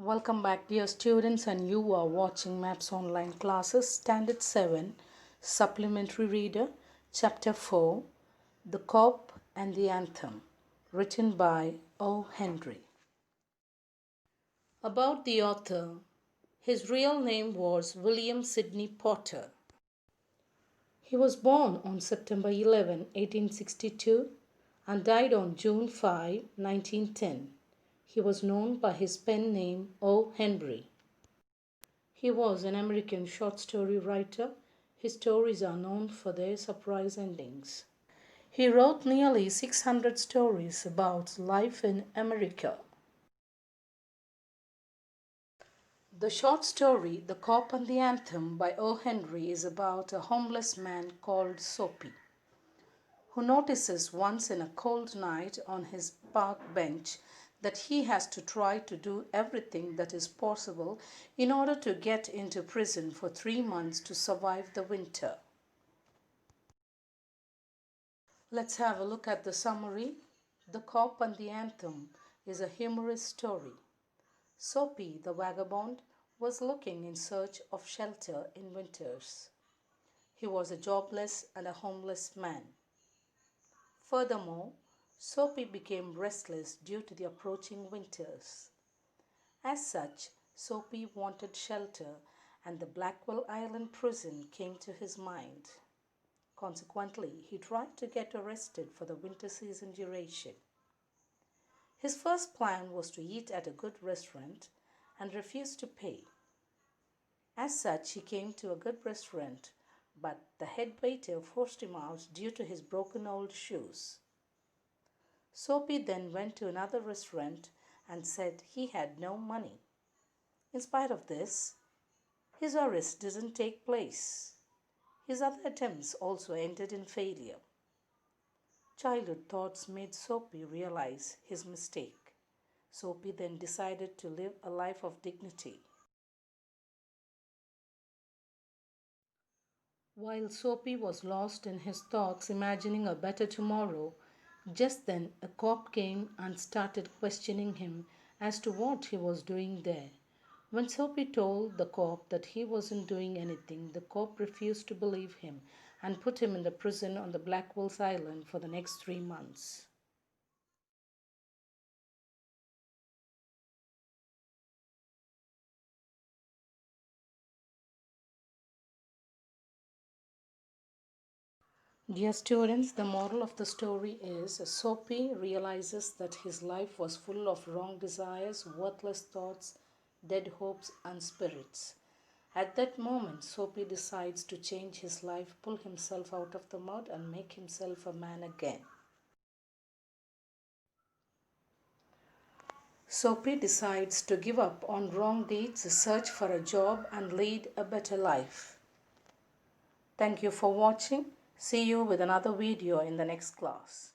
Welcome back, dear students, and you are watching Maps Online Classes, Standard 7, Supplementary Reader, Chapter 4, The Cop and the Anthem, written by O. Henry. About the author, his real name was William Sidney Potter. He was born on September 11, 1862, and died on June 5, 1910. He was known by his pen name O. Henry. He was an American short story writer. His stories are known for their surprise endings. He wrote nearly 600 stories about life in America. The short story The Cop and the Anthem by O. Henry is about a homeless man called Soapy, who notices once in a cold night on his park bench that he has to try to do everything that is possible in order to get into prison for 3 months to survive the winter. Let's have a look at the summary. The Cop and the Anthem is a humorous story. Soapy, the vagabond, was looking in search of shelter in winters. He was a jobless and a homeless man. Furthermore, Soapy became restless due to the approaching winters. As such, Soapy wanted shelter, and the Blackwell Island prison came to his mind. Consequently, he tried to get arrested for the winter season duration. His first plan was to eat at a good restaurant and refuse to pay. As such, he came to a good restaurant, but the head waiter forced him out due to his broken old shoes. Soapy then went to another restaurant and said he had no money. In spite of this, his arrest didn't take place. His other attempts also ended in failure. Childhood thoughts made Soapy realize his mistake. Soapy then decided to live a life of dignity. While Soapy was lost in his thoughts, imagining a better tomorrow, just then a cop came and started questioning him as to what he was doing there. When Soapy told the cop that he wasn't doing anything, the cop refused to believe him and put him in the prison on the Blackwell's Island for the next 3 months. Dear students, the moral of the story is Soapy realizes that his life was full of wrong desires, worthless thoughts, dead hopes, and spirits. At that moment, Soapy decides to change his life, pull himself out of the mud, and make himself a man again. Soapy decides to give up on wrong deeds, search for a job, and lead a better life. Thank you for watching. See you with another video in the next class.